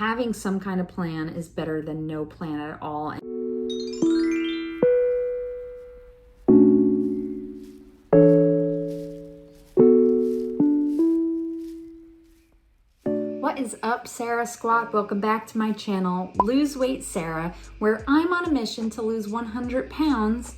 Having some kind of plan is better than no plan at all. What is up, Sara Squad? Welcome back to my channel, Lose Weight Sara, where I'm on a mission to lose 100 pounds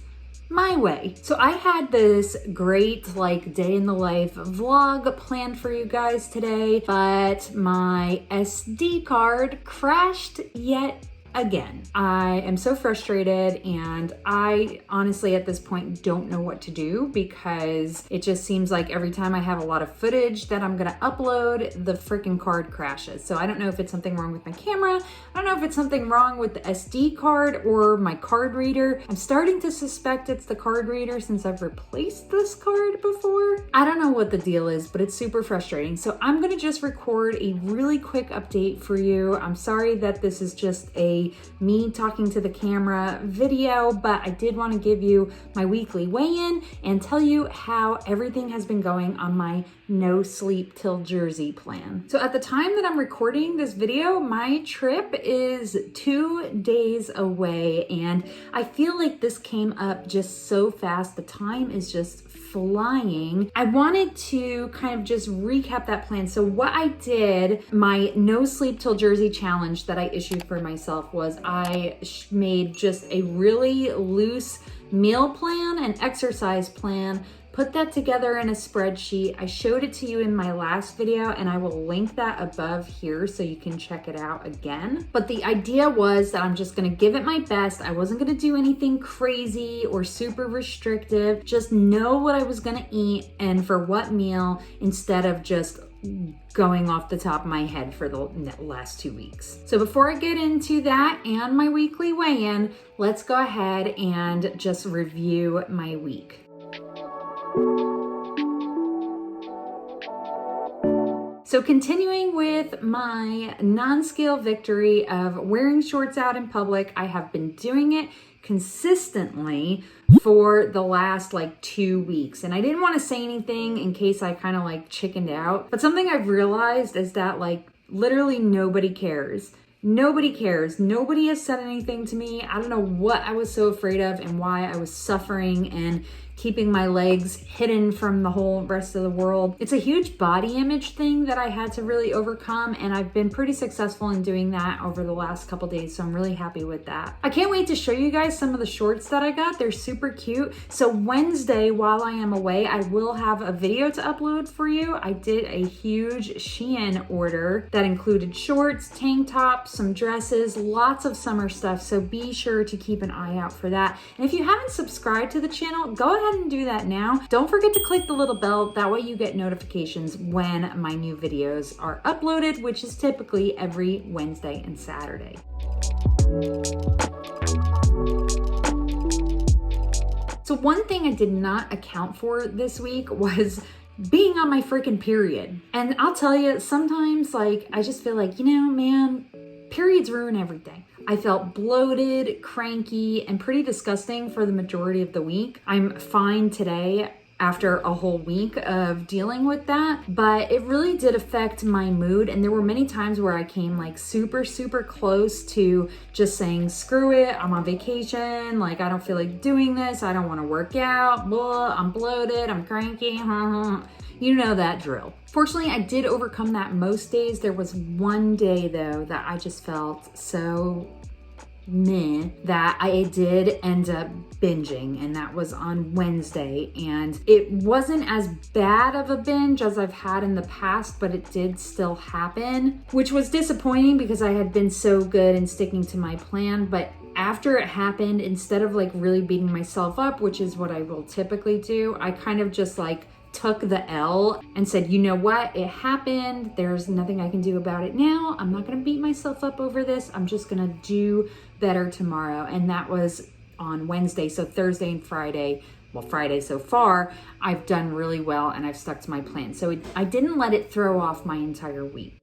my way. So I had this great day in the life vlog planned for you guys today, but my SD card crashed yet again. I am so frustrated, and I honestly at this point don't know what to do, because it just seems like every time I have a lot of footage that I'm gonna upload, the freaking card crashes. So I don't know if it's something wrong with my camera. I don't know if it's something wrong with the SD card or my card reader. I'm starting to suspect it's the card reader since I've replaced this card before. I don't know what the deal is, but it's super frustrating. So I'm gonna just record a really quick update for you. I'm sorry that this is just a me talking to the camera video, but I did want to give you my weekly weigh-in and tell you how everything has been going on my No Sleep Til Jersey plan. So at the time that I'm recording this video, my trip is 2 days away, and I feel like this came up just so fast. The time is just flying. I wanted to kind of just recap that plan. So what I did, my No Sleep Til Jersey challenge that I issued for myself, was I made just a really loose meal plan and exercise plan, put that together in a spreadsheet. I showed it to you in my last video, and I will link that above here so you can check it out again. But the idea was that I'm just gonna give it my best. I wasn't gonna do anything crazy or super restrictive, just know what I was gonna eat and for what meal, instead of just going off the top of my head for the last 2 weeks. So before I get into that and my weekly weigh-in, let's go ahead and just review my week. So continuing with my non-scale victory of wearing shorts out in public, I have been doing it consistently for the last 2 weeks. And I didn't want to say anything in case I kind of chickened out. But something I've realized is that literally nobody cares. Nobody cares. Nobody has said anything to me. I don't know what I was so afraid of and why I was suffering and keeping my legs hidden from the whole rest of the world. It's a huge body image thing that I had to really overcome, and I've been pretty successful in doing that over the last couple days, so I'm really happy with that. I can't wait to show you guys some of the shorts that I got. They're super cute. So Wednesday, while I am away, I will have a video to upload for you. I did a huge Shein order that included shorts, tank tops, some dresses, lots of summer stuff, so be sure to keep an eye out for that. And if you haven't subscribed to the channel, go ahead and do that now. Don't forget to click the little bell, that way you get notifications when my new videos are uploaded, which is typically every Wednesday and Saturday. So one thing I did not account for this week was being on my freaking period. And I'll tell you, sometimes I just feel man, periods ruin everything. I felt bloated, cranky, and pretty disgusting for the majority of the week. I'm fine today after a whole week of dealing with that, but it really did affect my mood. And there were many times where I came super, super close to just saying, screw it, I'm on vacation. I don't feel like doing this. I don't want to work out. Blah, I'm bloated, I'm cranky. You know that drill. Fortunately, I did overcome that most days. There was one day though that I just felt so meh that I did end up binging, and that was on Wednesday. And it wasn't as bad of a binge as I've had in the past, but it did still happen, which was disappointing because I had been so good in sticking to my plan. But after it happened, instead of really beating myself up, which is what I will typically do, I kind of just took the L and said, you know what, it happened. There's nothing I can do about it now. I'm not gonna beat myself up over this. I'm just gonna do better tomorrow. And that was on Wednesday. So Thursday and Friday, well, Friday so far, I've done really well and I've stuck to my plan. So I didn't let it throw off my entire week.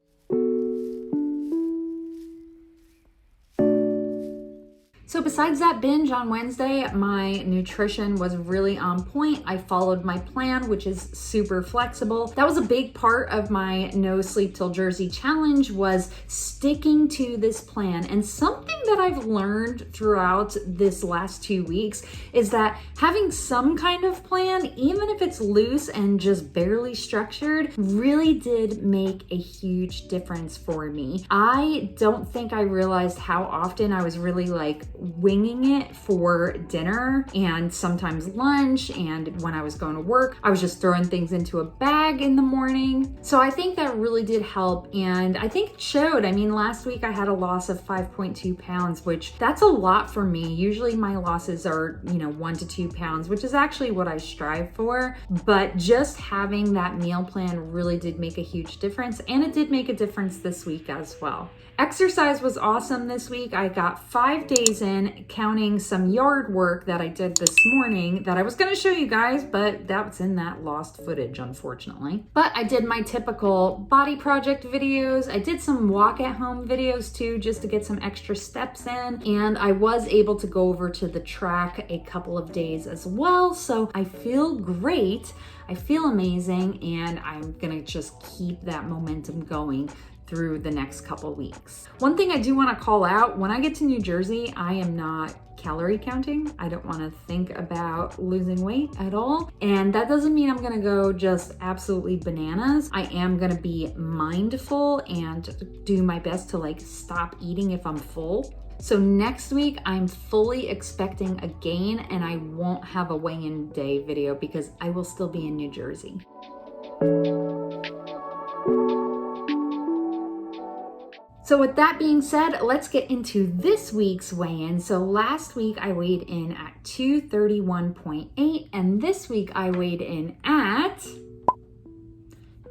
So besides that binge on Wednesday, my nutrition was really on point. I followed my plan, which is super flexible. That was a big part of my No Sleep Till Jersey challenge, was sticking to this plan. And something that I've learned throughout this last 2 weeks is that having some kind of plan, even if it's loose and just barely structured, really did make a huge difference for me. I don't think I realized how often I was really like winging it for dinner and sometimes lunch, and when I was going to work, I was just throwing things into a bag in the morning. So I think that really did help, and I think it showed. I mean, last week I had a loss of 5.2 pounds, which that's a lot for me. Usually my losses are, 1 to 2 pounds, which is actually what I strive for. But just having that meal plan really did make a huge difference, and it did make a difference this week as well. Exercise was awesome this week. I got 5 days in, counting some yard work that I did this morning that I was going to show you guys, but that's in that lost footage, unfortunately. But I did my typical body project videos. I did some walk at home videos too, just to get some extra steps in. And I was able to go over to the track a couple of days as well. So I feel great. I feel amazing, and I'm going to just keep that momentum going through the next couple weeks. One thing I do want to call out, when I get to New Jersey, I am not calorie counting. I don't want to think about losing weight at all. And that doesn't mean I'm going to go just absolutely bananas. I am going to be mindful and do my best to stop eating if I'm full. So next week, I'm fully expecting a gain, and I won't have a weigh-in day video because I will still be in New Jersey. So with that being said, let's get into this week's weigh-in. So last week I weighed in at 231.8, and this week I weighed in at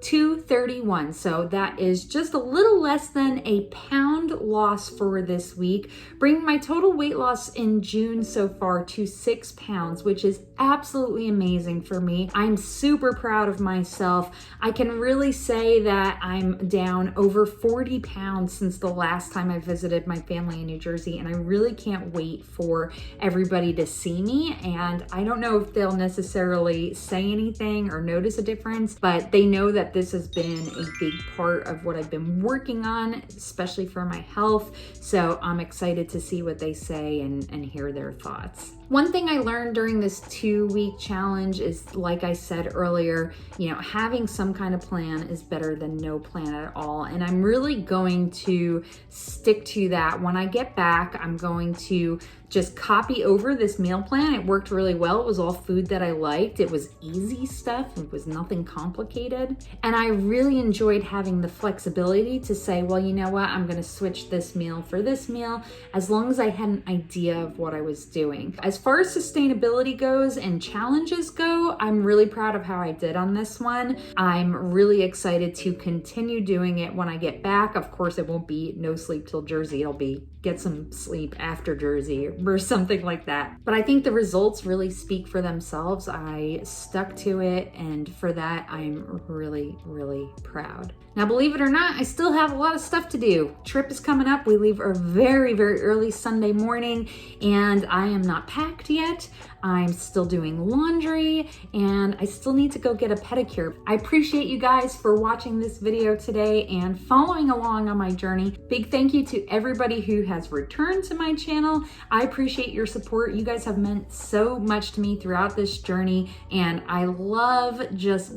231. So that is just a little less than a pound loss for this week, bringing my total weight loss in June so far to 6 pounds, which is absolutely amazing for me. I'm super proud of myself. I can really say that I'm down over 40 pounds since the last time I visited my family in New Jersey, and I really can't wait for everybody to see me. And I don't know if they'll necessarily say anything or notice a difference, but they know that this has been a big part of what I've been working on, especially for my health. So I'm excited to see what they say and hear their thoughts. One thing I learned during this 2-week challenge is, like I said earlier, having some kind of plan is better than no plan at all. And I'm really going to stick to that. When I get back, I'm going to just copy over this meal plan. It worked really well. It was all food that I liked. It was easy stuff. It was nothing complicated. And I really enjoyed having the flexibility to say, well, you know what? I'm going to switch this meal for this meal, as long as I had an idea of what I was doing. As far as sustainability goes and challenges go, I'm really proud of how I did on this one. I'm really excited to continue doing it when I get back. Of course, it won't be No Sleep Till Jersey. It'll be get some sleep after Jersey or something like that. But I think the results really speak for themselves. I stuck to it, and for that, I'm really, really proud. Now, believe it or not, I still have a lot of stuff to do. Trip is coming up. We leave a very, very early Sunday morning, and I am not packed yet. I'm still doing laundry, and I still need to go get a pedicure. I appreciate you guys for watching this video today and following along on my journey. Big thank you to everybody who has returned to my channel. I appreciate your support. You guys have meant so much to me throughout this journey, and I love just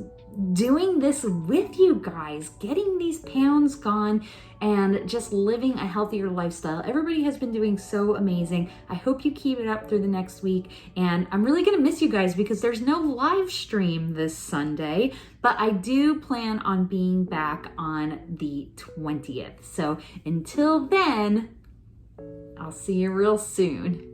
doing this with you guys, getting these pounds gone and just living a healthier lifestyle. Everybody has been doing so amazing. I hope you keep it up through the next week, and I'm really gonna miss you guys because there's no live stream this Sunday, but I do plan on being back on the 20th. So until then, I'll see you real soon.